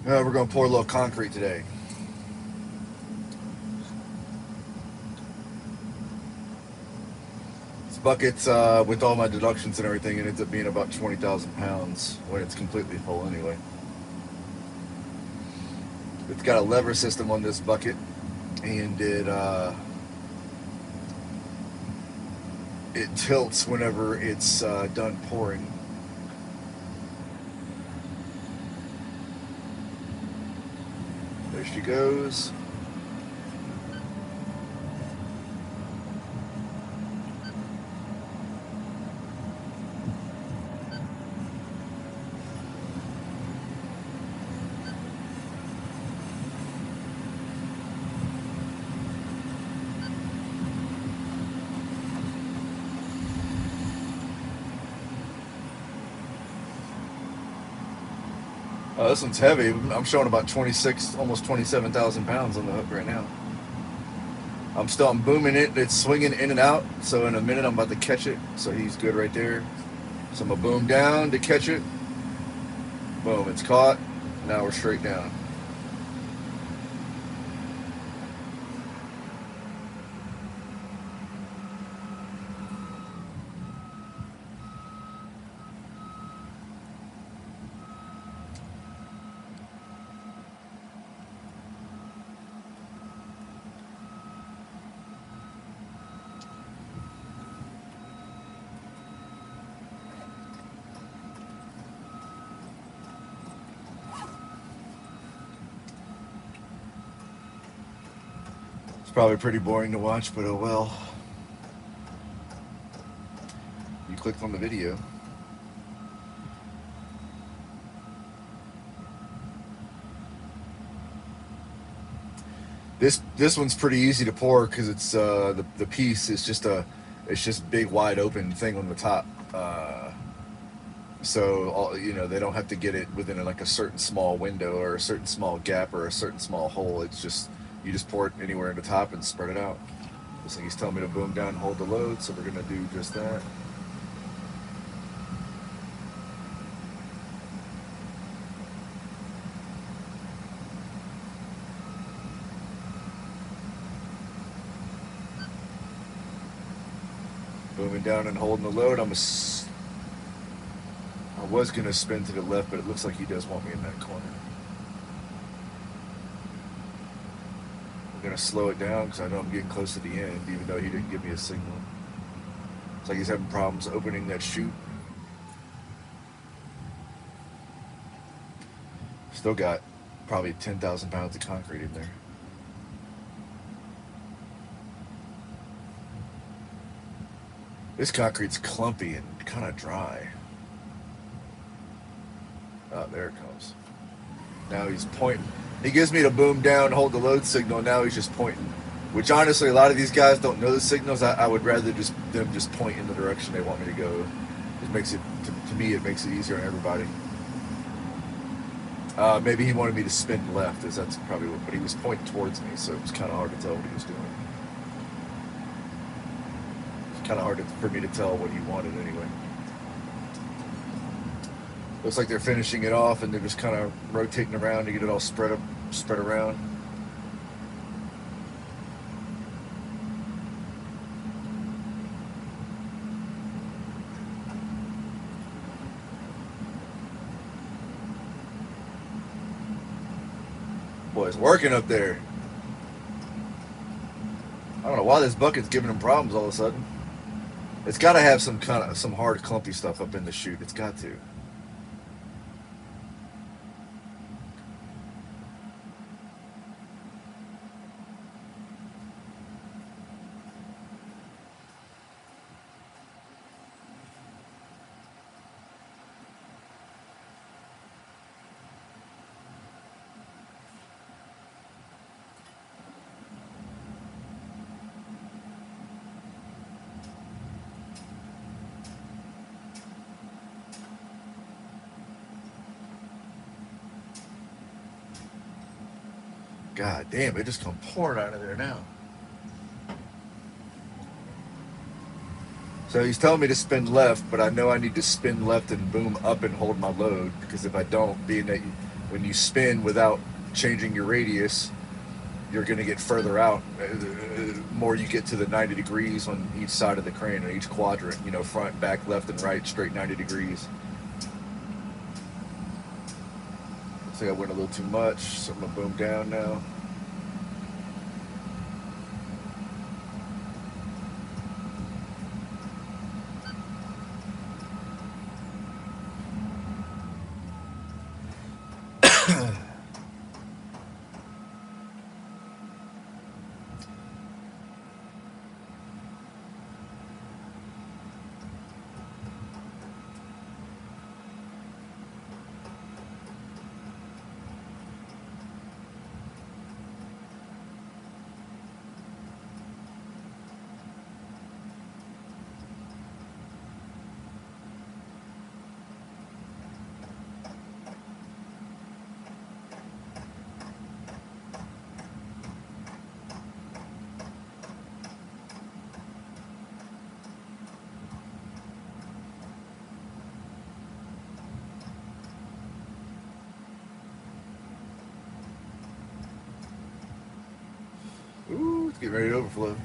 We're going to pour a little concrete today. This bucket's, with all my deductions and everything, it ends up being about 20,000 pounds when it's completely full anyway. It's got a lever system on this bucket, and it tilts whenever it's done pouring. There she goes. This one's heavy. I'm showing about 26, almost 27,000 pounds on the hook right now. I'm booming it. It's swinging in and out. So in a minute, I'm about to catch it. So he's good right there. So I'm gonna boom down to catch it. Boom, it's caught. Now we're straight down. It's probably pretty boring to watch, but oh well. You clicked on the video. This one's pretty easy to pour because it's the piece is just it's just big wide open thing on the top. So they don't have to get it within like a certain small window or a certain small gap or a certain small hole. It's just you just pour it anywhere in the top and spread it out. Looks like he's telling me to boom down and hold the load, so we're gonna do just that. Booming down and holding the load. I was gonna spin to the left, but it looks like he does want me in that corner. I'm gonna slow it down because I know I'm getting close to the end, even though he didn't give me a signal. It's like he's having problems opening that chute. Still got probably 10,000 pounds of concrete in there. This concrete's clumpy and kind of dry. Oh, there it comes. Now he's pointing. He gives me to boom down, hold the load signal. Now he's just pointing. Which honestly, a lot of these guys don't know the signals. I would rather them just point in the direction they want me to go. It makes it to me. It makes it easier on everybody. Maybe he wanted me to spin left, as that's probably what. But he was pointing towards me, so it was kind of hard to tell what he was doing. It's kind of hard for me to tell what he wanted anyway. Looks like they're finishing it off, and they're just kind of rotating around to get it all spread around. Boy, it's working up there. I don't know why this bucket's giving him problems all of a sudden. It's got to have some hard clumpy stuff up in the chute. It's got to. God damn, it just come pouring out of there now. So he's telling me to spin left, but I know I need to spin left and boom up and hold my load, because if I don't, being that when you spin without changing your radius, you're going to get further out. More you get to the 90 degrees on each side of the crane, on each quadrant, you know, front, back, left, and right, straight 90 degrees. I think I went a little too much, so I'm going to boom down now. Ooh, it's getting ready to overflow.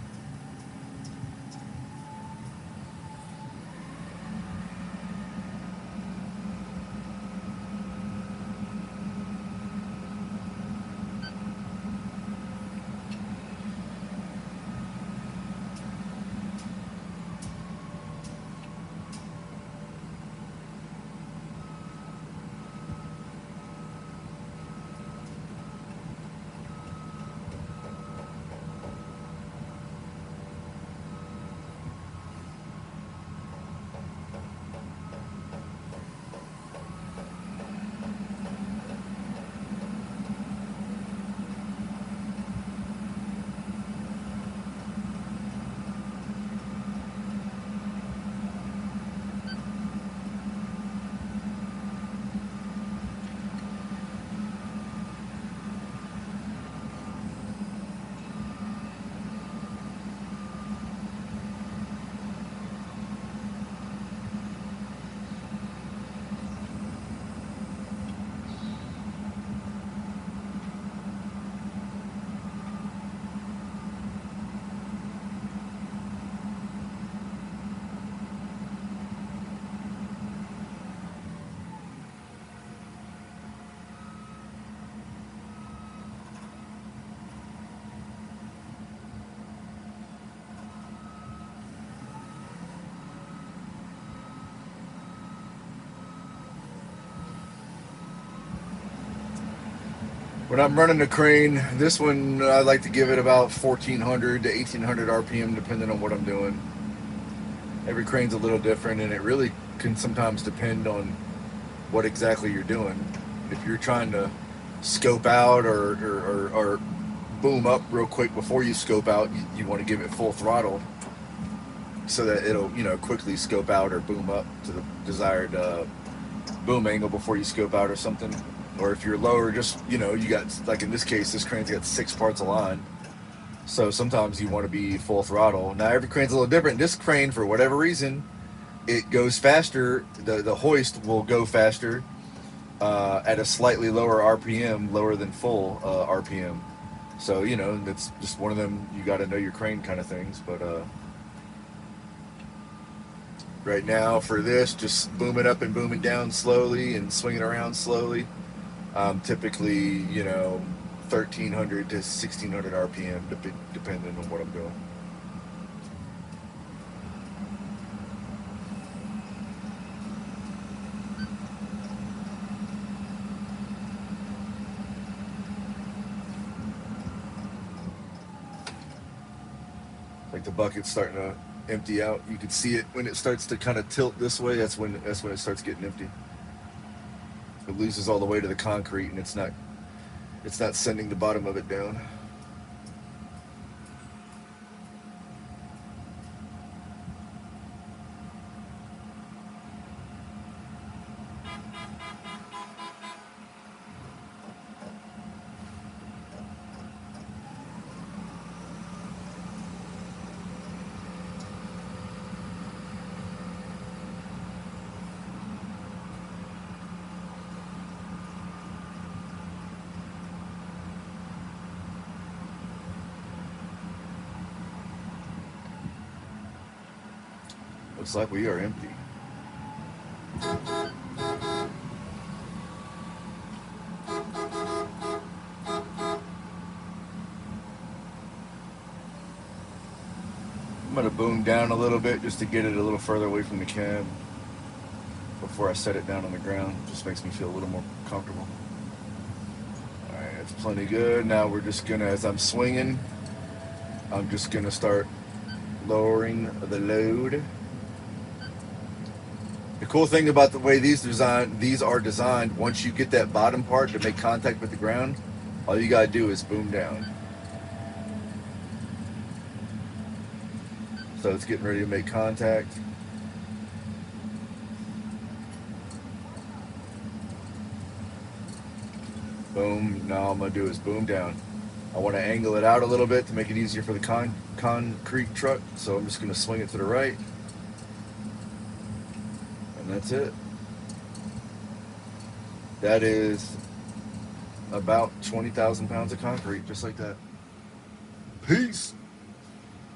When I'm running the crane, this one I like to give it about 1400 to 1800 RPM, depending on what I'm doing. Every crane's a little different, and it really can sometimes depend on what exactly you're doing. If you're trying to scope out or boom up real quick before you scope out, you want to give it full throttle so that it'll, you know, quickly scope out or boom up to the desired boom angle before you scope out or something. Or if you're lower, just, you know, you got, like in this case, this crane's got 6 parts of line. So sometimes you want to be full throttle. Now every crane's a little different. This crane, for whatever reason, it goes faster. The hoist will go faster at a slightly lower RPM, lower than full RPM. So, you know, that's just one of them you got to know your crane kind of things. But right now for this, just booming up and booming down slowly and swinging around slowly. Typically, you know, 1300 to 1600 RPM, depending on what I'm doing. Like the bucket's starting to empty out. You can see it when it starts to kind of tilt this way. That's when it starts getting empty. It loses all the way to the concrete, and it's not sending the bottom of it down. Looks like we are empty. I'm going to boom down a little bit just to get it a little further away from the cab before I set it down on the ground. Just makes me feel a little more comfortable. Alright, that's plenty good. Now we're just going to, as I'm swinging, I'm just going to start lowering the load. The cool thing about the way these are designed, once you get that bottom part to make contact with the ground, all you got to do is boom down. So it's getting ready to make contact. Boom. Now all I'm going to do is boom down. I want to angle it out a little bit to make it easier for the concrete truck. So I'm just going to swing it to the right. And that's it. That is about 20,000 pounds of concrete, just like that. Peace.